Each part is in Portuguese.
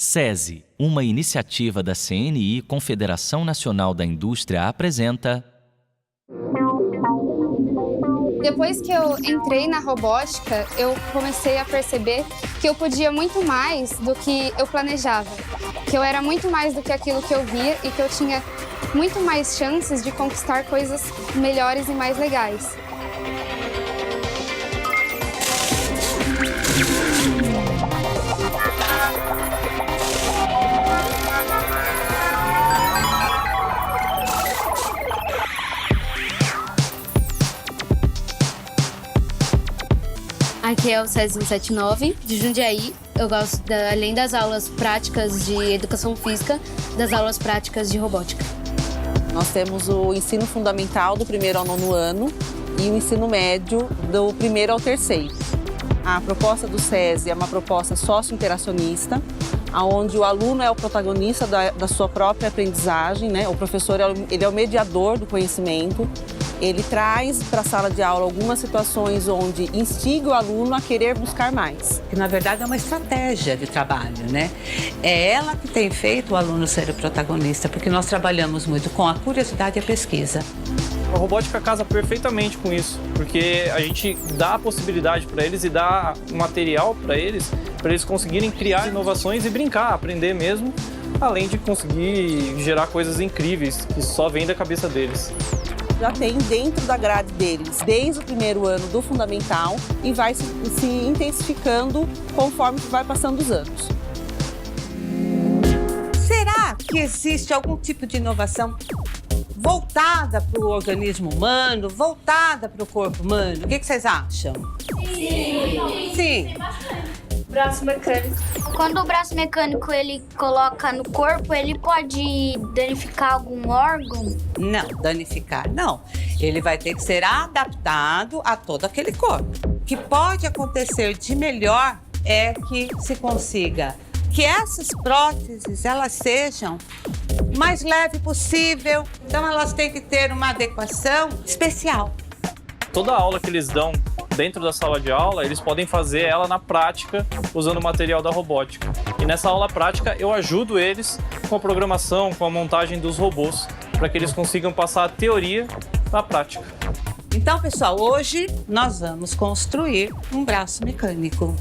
SESI, uma iniciativa da CNI, Confederação Nacional da Indústria, apresenta... Depois que eu entrei na robótica, eu comecei a perceber que eu podia muito mais do que eu planejava. Que eu era muito mais do que aquilo que eu via e que eu tinha muito mais chances de conquistar coisas melhores e mais legais. Aqui é o SESI 179, de Jundiaí. Eu gosto, além das aulas práticas de educação física, das aulas práticas de robótica. Nós temos o ensino fundamental do 1º ao 9º ano e o ensino médio do 1º ao 3º. A proposta do SESI é uma proposta socio-interacionista, onde o aluno é o protagonista da sua própria aprendizagem, né? O professor ele é o mediador do conhecimento. Ele traz para a sala de aula algumas situações onde instiga o aluno a querer buscar mais. Que, na verdade, é uma estratégia de trabalho, né? É ela que tem feito o aluno ser o protagonista, porque nós trabalhamos muito com a curiosidade e a pesquisa. A robótica casa perfeitamente com isso, porque a gente dá a possibilidade para eles e dá um material para eles conseguirem criar inovações e brincar, aprender mesmo, além de conseguir gerar coisas incríveis que só vêm da cabeça deles. Já tem dentro da grade deles, desde o 1º ano do fundamental, e vai se intensificando conforme vai passando os anos. Será que existe algum tipo de inovação voltada para o organismo humano, voltada para o corpo humano? O que vocês acham? Sim. Braço mecânico. Quando o braço mecânico ele coloca no corpo, ele pode danificar algum órgão? Não, danificar não. Ele vai ter que ser adaptado a todo aquele corpo. O que pode acontecer de melhor é que se consiga que essas próteses elas sejam o mais leve possível. Então elas têm que ter uma adequação especial. Toda a aula que eles dão dentro da sala de aula, eles podem fazer ela na prática, usando o material da robótica. E nessa aula prática, eu ajudo eles com a programação, com a montagem dos robôs, para que eles consigam passar a teoria na prática. Então, pessoal, hoje nós vamos construir um braço mecânico.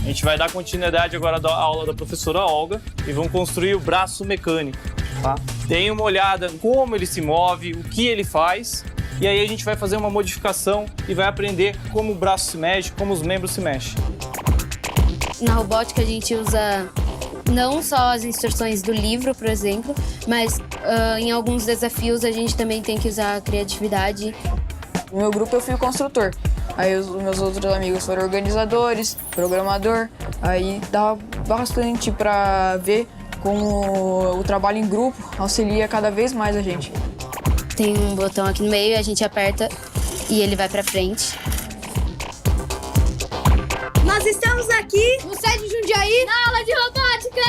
A gente vai dar continuidade agora da aula da professora Olga e vamos construir o braço mecânico, tá? Deem uma olhada em como ele se move, o que ele faz, e aí a gente vai fazer uma modificação e vai aprender como o braço se mexe, como os membros se mexem. Na robótica a gente usa não só as instruções do livro, por exemplo, mas em alguns desafios a gente também tem que usar a criatividade. No meu grupo eu fui o construtor. Aí os meus outros amigos foram organizadores, programador. Aí dá bastante para ver como o trabalho em grupo auxilia cada vez mais a gente. Tem um botão aqui no meio, a gente aperta e ele vai para frente. Nós estamos aqui No SESI Jundiaí, na aula de robótica!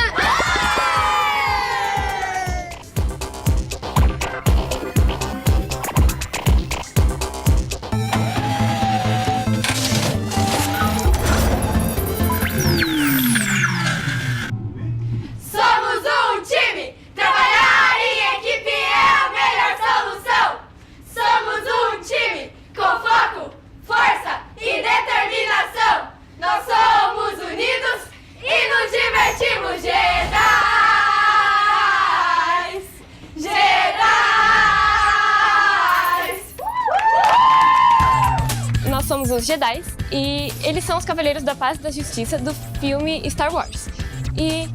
Somos um time! Trabalhar em equipe é a melhor solução! Somos um time com foco, força e determinação! Nós somos unidos e nos divertimos! Jedi! Nós somos os Jedi e eles são os Cavaleiros da Paz e da Justiça do filme Star Wars. E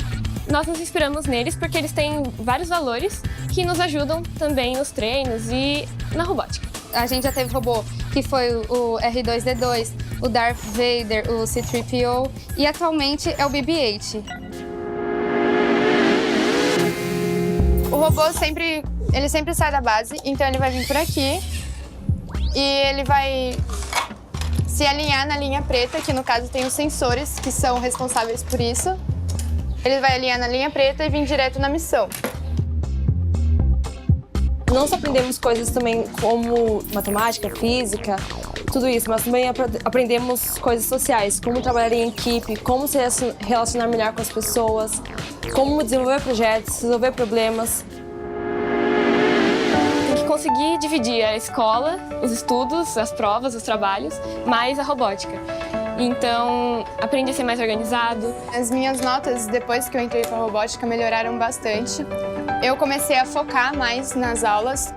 nós nos inspiramos neles porque eles têm vários valores que nos ajudam também nos treinos e na robótica. a gente já teve robô que foi o R2-D2, o Darth Vader, o C-3PO e atualmente é o BB-8. O robô sempre sai da base, então ele vai vir por aqui e ele vai se alinhar na linha preta, que no caso tem os sensores que são responsáveis por isso. Ele vai alinhar na linha preta e vir direto na missão. Não só aprendemos coisas também como matemática, física, tudo isso, mas também aprendemos coisas sociais, como trabalhar em equipe, como se relacionar melhor com as pessoas, como desenvolver projetos, resolver problemas. Tem que conseguir dividir a escola, os estudos, as provas, os trabalhos, mais a robótica. Então, aprendi a ser mais organizado. As minhas notas, depois que eu entrei para a robótica, melhoraram bastante. Eu comecei a focar mais nas aulas.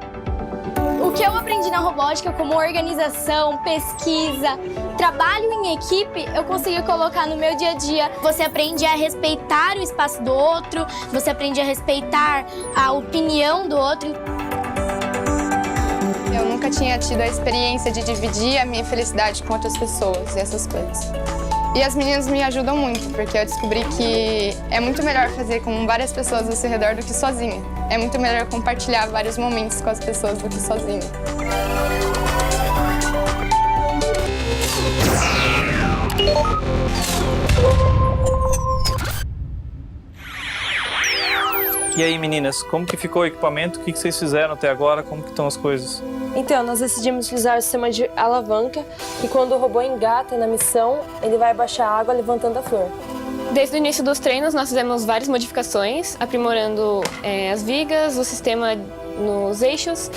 O que eu aprendi na robótica, como organização, pesquisa, trabalho em equipe, eu consegui colocar no meu dia a dia. Você aprende a respeitar o espaço do outro, você aprende a respeitar a opinião do outro. Eu nunca tinha tido a experiência de dividir a minha felicidade com outras pessoas e essas coisas. E as meninas me ajudam muito, porque eu descobri que é muito melhor fazer com várias pessoas ao seu redor do que sozinha. É muito melhor compartilhar vários momentos com as pessoas do que sozinha. E aí, meninas, como que ficou o equipamento? O que vocês fizeram até agora? Como que estão as coisas? Então, nós decidimos utilizar o sistema de alavanca, que quando o robô engata na missão, ele vai abaixar a água levantando a flor. Desde o início dos treinos, nós fizemos várias modificações, aprimorando as vigas, o sistema nos eixos.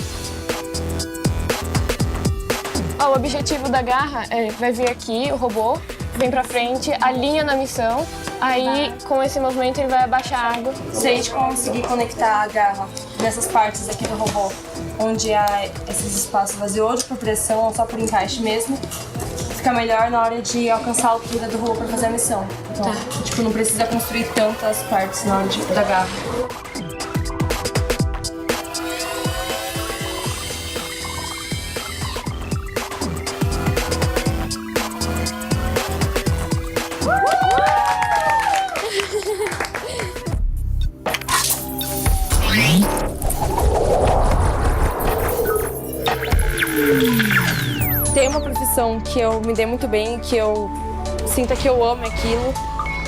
O objetivo da garra vai vir aqui, o robô, vem pra frente, alinha na missão, aí com esse movimento ele vai abaixar a água. Se a gente conseguir conectar a garra nessas partes aqui do robô, onde há esses espaços vazios ou de por pressão ou só por encaixe mesmo, fica melhor na hora de alcançar a altura do robô para fazer a missão. Então, tipo, não precisa construir tantas partes na hora da garra. Tem uma profissão que eu me dei muito bem, que eu sinta que eu amo aquilo,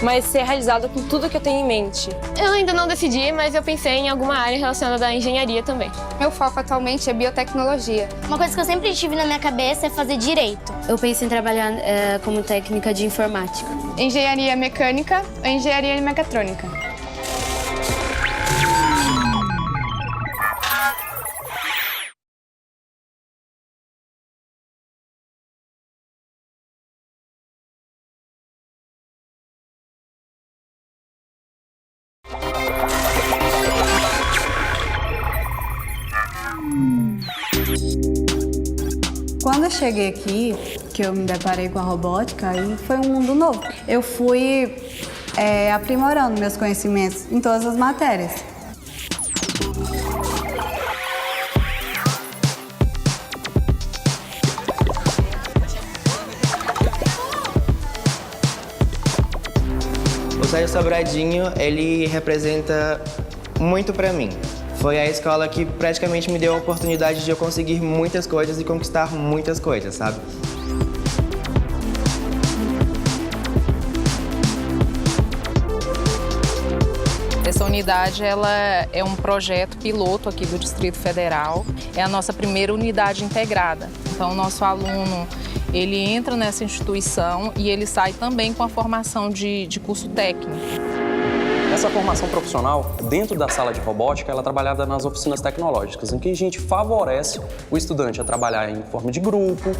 mas ser realizada com tudo que eu tenho em mente. Eu ainda não decidi, mas eu pensei em alguma área relacionada à engenharia também. Meu foco atualmente é biotecnologia. Uma coisa que eu sempre tive na minha cabeça é fazer direito. Eu penso em trabalhar como técnica de informática. Engenharia mecânica ou engenharia mecatrônica. Quando eu cheguei aqui, que eu me deparei com a robótica, aí foi um mundo novo. Eu fui aprimorando meus conhecimentos em todas as matérias. O Sérgio Sobradinho, ele representa muito pra mim. Foi a escola que praticamente me deu a oportunidade de eu conseguir muitas coisas e conquistar muitas coisas, sabe? Essa unidade ela é um projeto piloto aqui do Distrito Federal. É a nossa primeira unidade integrada. Então, o nosso aluno, ele entra nessa instituição e ele sai também com a formação de curso técnico. Essa formação profissional, dentro da sala de robótica, ela é trabalhada nas oficinas tecnológicas, em que a gente favorece o estudante a trabalhar em forma de grupo,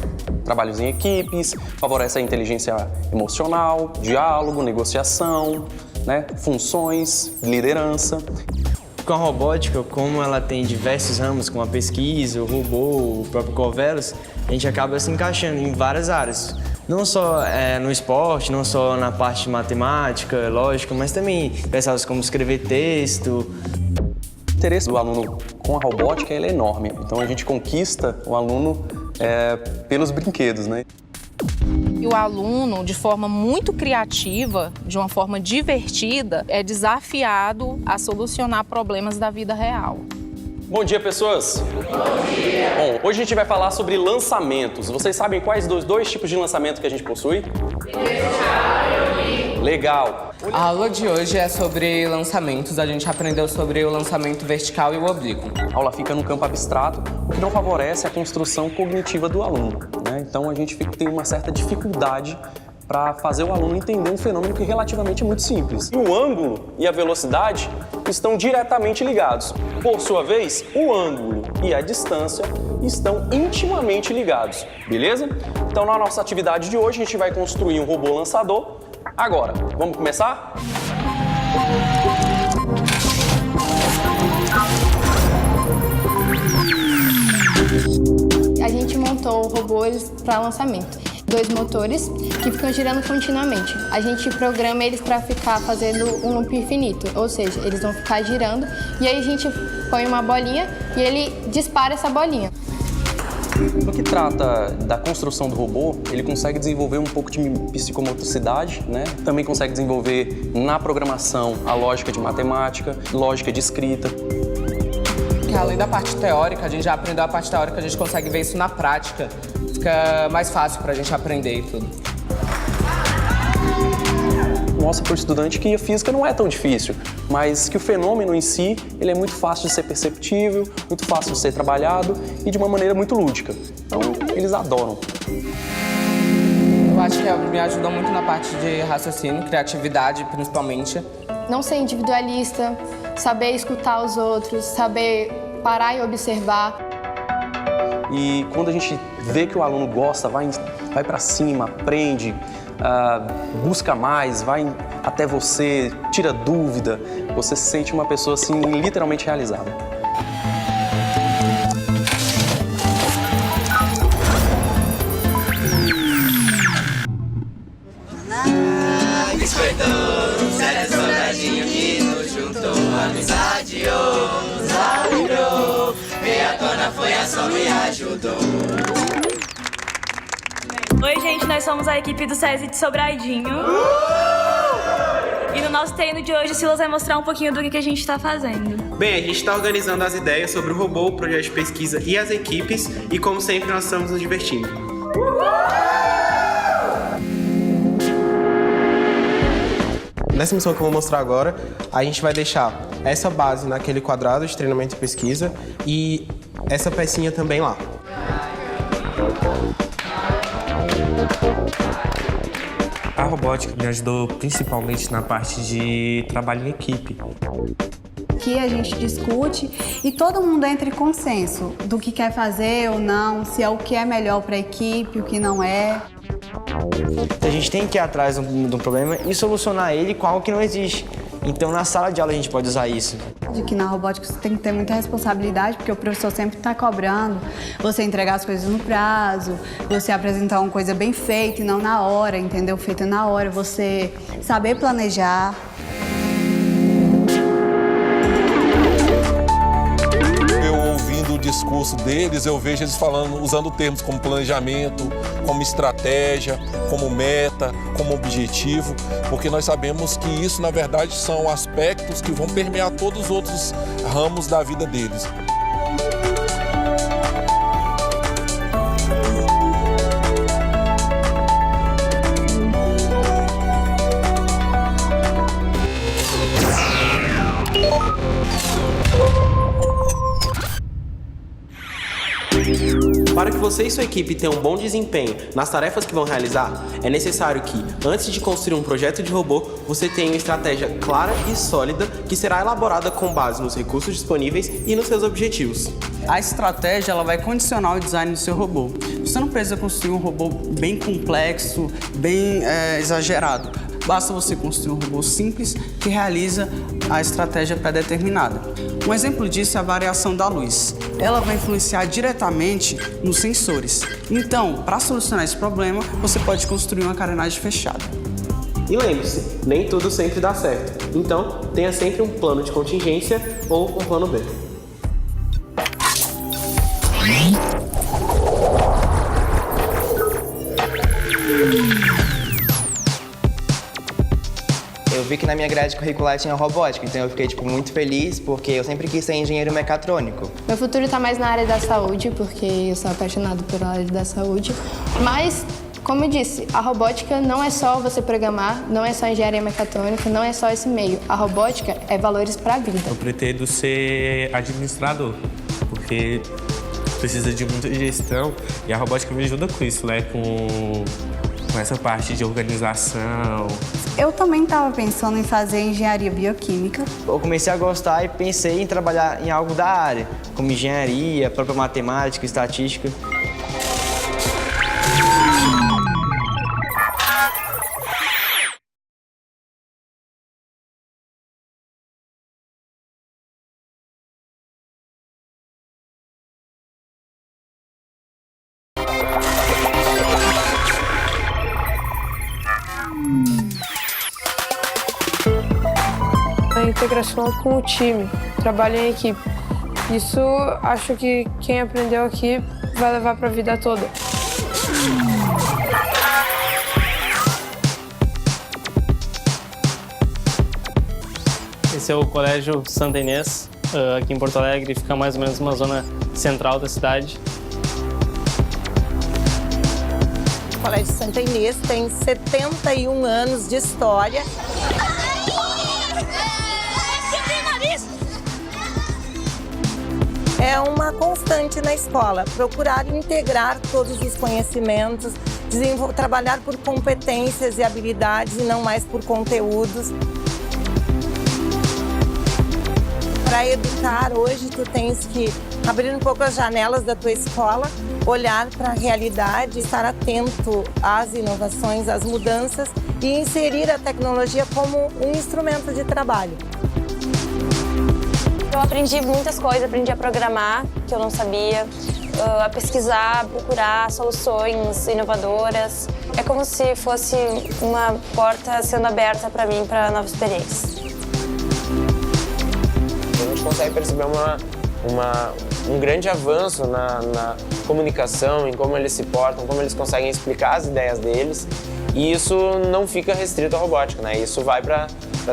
trabalhos em equipes, favorece a inteligência emocional, diálogo, negociação, né, funções, liderança. Com a robótica, como ela tem diversos ramos, como a pesquisa, o robô, o próprio Covelos, a gente acaba se encaixando em várias áreas. Não só no esporte, não só na parte de matemática, lógica, mas também peças como escrever texto. O interesse do aluno com a robótica ele é enorme, então a gente conquista o aluno pelos brinquedos, né? E o aluno, de forma muito criativa, de uma forma divertida, é desafiado a solucionar problemas da vida real. Bom dia, pessoas! Bom dia! Bom, hoje a gente vai falar sobre lançamentos. Vocês sabem quais dos dois tipos de lançamento que a gente possui? Legal! A aula de hoje é sobre lançamentos. A gente aprendeu sobre o lançamento vertical e o oblíquo. A aula fica no campo abstrato, o que não favorece a construção cognitiva do aluno, né? Então a gente tem uma certa dificuldade para fazer o aluno entender um fenômeno que relativamente é muito simples. E o ângulo e a velocidade estão diretamente ligados. Por sua vez, o ângulo e a distância estão intimamente ligados, beleza? Então, na nossa atividade de hoje, a gente vai construir um robô lançador. Agora, vamos começar? A gente montou robôs para lançamento. 2 motores que ficam girando continuamente. A gente programa eles para ficar fazendo um loop infinito, ou seja, eles vão ficar girando e aí a gente põe uma bolinha e ele dispara essa bolinha. No que trata da construção do robô, ele consegue desenvolver um pouco de psicomotricidade, né? Também consegue desenvolver na programação a lógica de matemática, lógica de escrita. Além da parte teórica, a gente já aprendeu a parte teórica, a gente consegue ver isso na prática. Fica mais fácil pra gente aprender e tudo. Mostra para o estudante que a física não é tão difícil, mas que o fenômeno em si ele é muito fácil de ser perceptível, muito fácil de ser trabalhado e de uma maneira muito lúdica. Então, eles adoram. Eu acho que me ajudou muito na parte de raciocínio, criatividade, principalmente. Não ser individualista, saber escutar os outros, saber parar e observar. E quando a gente vê que o aluno gosta, vai para cima, aprende, busca mais, vai até você, tira dúvida, você se sente uma pessoa assim literalmente realizada. Despertou, sério soldadinho que nos juntou, amizade nos alegrou, veio à tona, foi a som e ajudou. Oi, gente, nós somos a equipe do SESI de Sobradinho. E no nosso treino de hoje, o Silas vai mostrar um pouquinho do que a gente está fazendo. Bem, a gente está organizando as ideias sobre o robô, o projeto de pesquisa e as equipes, e como sempre nós estamos nos divertindo. Nessa missão que eu vou mostrar agora, a gente vai deixar essa base naquele quadrado de treinamento e pesquisa e essa pecinha também lá. A robótica me ajudou principalmente na parte de trabalho em equipe. Que a gente discute e todo mundo entra em consenso do que quer fazer ou não, se é o que é melhor para a equipe, o que não é. A gente tem que ir atrás de um problema e solucionar ele com algo que não existe. Então, na sala de aula a gente pode usar isso. De que na robótica você tem que ter muita responsabilidade, porque o professor sempre está cobrando você entregar as coisas no prazo, você apresentar uma coisa bem feita e não na hora, entendeu? Feita na hora, você saber planejar. O discurso deles, eu vejo eles falando, usando termos como planejamento, como estratégia, como meta, como objetivo, porque nós sabemos que isso, na verdade, são aspectos que vão permear todos os outros ramos da vida deles. Para que você e sua equipe tenham um bom desempenho nas tarefas que vão realizar, é necessário que, antes de construir um projeto de robô, você tenha uma estratégia clara e sólida que será elaborada com base nos recursos disponíveis e nos seus objetivos. A estratégia ela vai condicionar o design do seu robô. Você não precisa construir um robô bem complexo, bem exagerado. Basta você construir um robô simples que realiza a estratégia pré-determinada. Um exemplo disso é a variação da luz. Ela vai influenciar diretamente nos sensores. Então, para solucionar esse problema, você pode construir uma carenagem fechada. E lembre-se, nem tudo sempre dá certo. Então, tenha sempre um plano de contingência ou um plano B. Eu vi que na minha grade curricular tinha robótica, então eu fiquei muito feliz, porque eu sempre quis ser engenheiro mecatrônico. Meu futuro está mais na área da saúde, porque eu sou apaixonado pela área da saúde, mas Como eu disse, a robótica não é só você programar, não é só engenharia mecatrônica, não é só esse meio. A robótica é valores para a vida. Eu pretendo ser administrador, porque precisa de muita gestão e a robótica me ajuda com isso, né? Com essa parte de organização. Eu também estava pensando em fazer engenharia bioquímica. Eu comecei a gostar e pensei em trabalhar em algo da área, como engenharia, própria matemática, estatística. A integração com o time, trabalho em equipe. Isso acho que quem aprendeu aqui vai levar para a vida toda. Esse é o Colégio Santa Inês, aqui em Porto Alegre, fica mais ou menos numa zona central da cidade. O Colégio Santa Inês tem 71 anos de história. É uma constante na escola, procurar integrar todos os conhecimentos, trabalhar por competências e habilidades e não mais por conteúdos. Para educar, hoje tu tens que abrir um pouco as janelas da tua escola, olhar para a realidade, estar atento às inovações, às mudanças e inserir a tecnologia como um instrumento de trabalho. Eu aprendi muitas coisas, aprendi a programar, que eu não sabia, a pesquisar, a procurar soluções inovadoras. É como se fosse uma porta sendo aberta para mim, para novas experiências. A gente consegue perceber um grande avanço na comunicação, em como eles se portam, como eles conseguem explicar as ideias deles. E isso não fica restrito à robótica, né? Isso vai para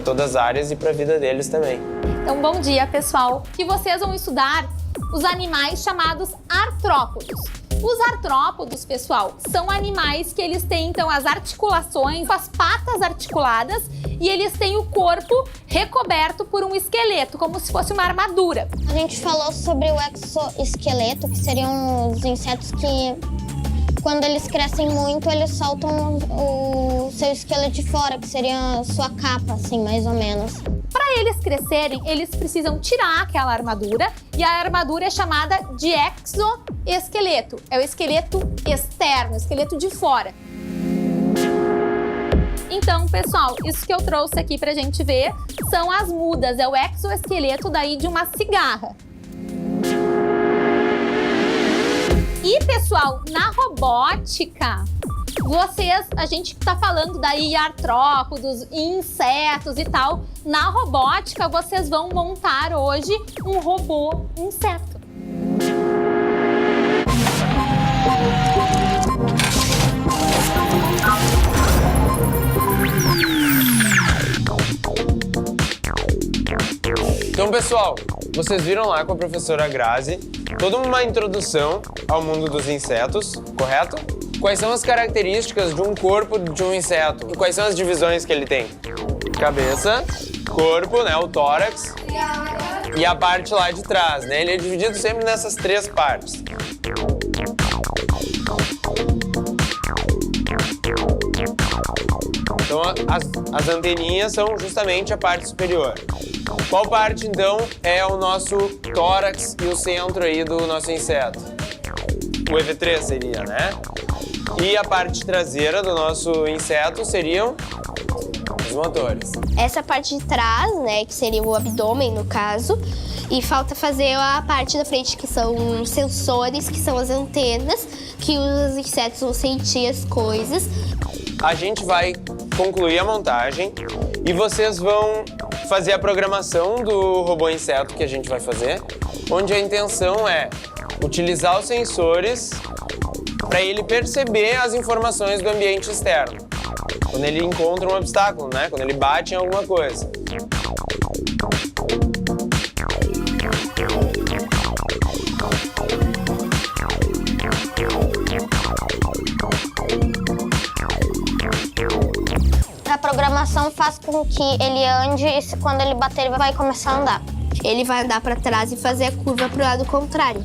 todas as áreas e para a vida deles também. Então, bom dia, pessoal! Que vocês vão estudar os animais chamados artrópodos. Os artrópodos, pessoal, são animais que eles têm, então, as articulações, as patas articuladas e eles têm o corpo recoberto por um esqueleto, como se fosse uma armadura. A gente falou sobre o exoesqueleto, que seriam os insetos que, quando eles crescem muito, eles soltam o seu esqueleto de fora, que seria a sua capa, assim, mais ou menos. Para eles crescerem, eles precisam tirar aquela armadura e a armadura é chamada de exoesqueleto. É o esqueleto externo, o esqueleto de fora. Então, pessoal, isso que eu trouxe aqui pra gente ver são as mudas, é o exoesqueleto daí de uma cigarra. E, pessoal, na robótica, a gente tá falando daí artrópodos, insetos e tal. Na robótica, vocês vão montar hoje um robô inseto. Então, pessoal, vocês viram lá com a professora Grazi toda uma introdução ao mundo dos insetos, correto? Quais são as características de um corpo de um inseto? E quais são as divisões que ele tem? Cabeça, corpo, né, o tórax e a parte lá de trás, né? Ele é dividido sempre nessas três partes. Então, as anteninhas são justamente a parte superior. Qual parte, então, é o nosso tórax e o centro aí do nosso inseto? O EV3 seria, né? E a parte traseira do nosso inseto seriam os motores. Essa parte de trás, né, que seria o abdômen, no caso, e falta fazer a parte da frente, que são sensores, que são as antenas, que os insetos vão sentir as coisas. A gente vai concluir a montagem e vocês vão fazer a programação do robô inseto que a gente vai fazer, onde a intenção é utilizar os sensores para ele perceber as informações do ambiente externo. Quando ele encontra um obstáculo, né? Quando ele bate em alguma coisa. inclinação faz com que ele ande e quando ele bater, ele vai começar a andar. Ele vai andar para trás e fazer a curva para o lado contrário.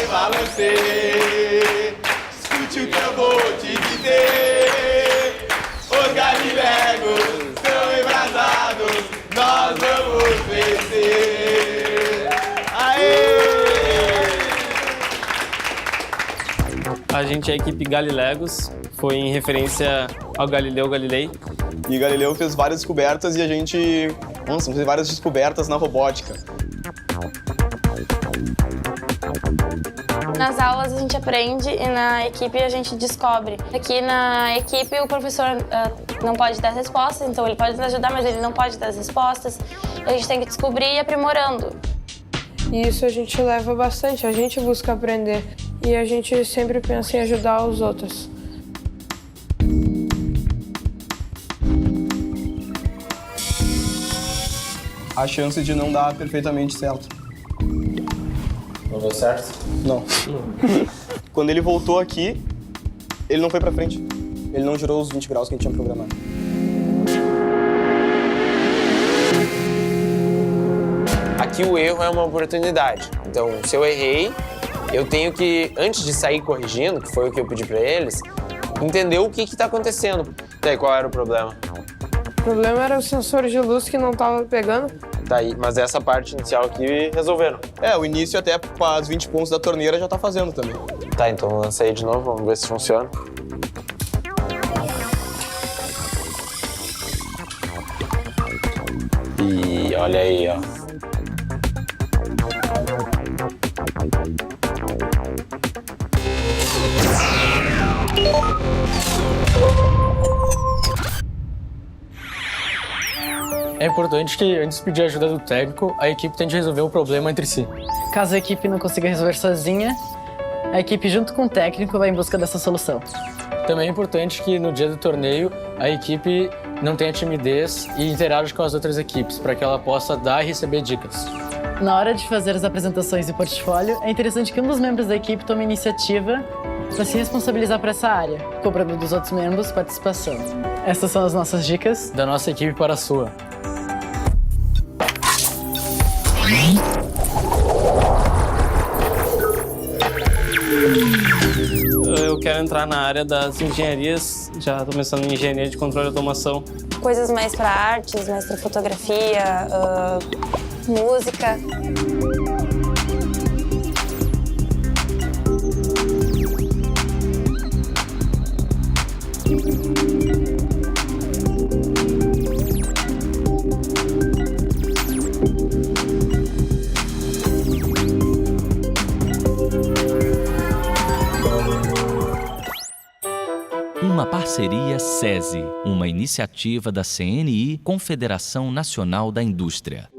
Balancê, escute o que eu vou te dizer. Os galilegos são embrasados, nós vamos vencer. Aê! A gente é a equipe Galilegos, foi em referência ao Galileu Galilei. E Galileu fez várias descobertas e a gente, fez várias descobertas na robótica. Nas aulas a gente aprende e na equipe a gente descobre. Aqui na equipe o professor não pode dar respostas, então ele pode nos ajudar, mas ele não pode dar as respostas. A gente tem que descobrir e ir aprimorando. E isso a gente leva bastante, a gente busca aprender e a gente sempre pensa em ajudar os outros. A chance de não dar perfeitamente certo. Não deu certo? Não. Quando ele voltou aqui, ele não foi pra frente. Ele não girou os 20 graus que a gente tinha programado. Aqui o erro é uma oportunidade. Então, se eu errei, eu tenho que, antes de sair corrigindo, que foi o que eu pedi pra eles, entender o que tá acontecendo. Daí, qual era o problema? O problema era o sensor de luz que não tava pegando. Tá aí, mas essa parte inicial aqui resolveram. O início até para os 20 pontos da torneira já tá fazendo também. Tá, então lancei de novo, vamos ver se funciona. E olha aí, ó. É importante que, antes de pedir a ajuda do técnico, a equipe tente resolver o problema entre si. Caso a equipe não consiga resolver sozinha, a equipe, junto com o técnico, vai em busca dessa solução. Também é importante que, no dia do torneio, a equipe não tenha timidez e interaja com as outras equipes, para que ela possa dar e receber dicas. Na hora de fazer as apresentações e portfólio, é interessante que um dos membros da equipe tome iniciativa para se responsabilizar por essa área, cobrando dos outros membros participação. Essas são as nossas dicas da nossa equipe para a sua. Eu quero entrar na área das engenharias, já estou começando em engenharia de controle e automação. Coisas mais para artes, mais para fotografia, música. Uma parceria SESI, uma iniciativa da CNI, Confederação Nacional da Indústria.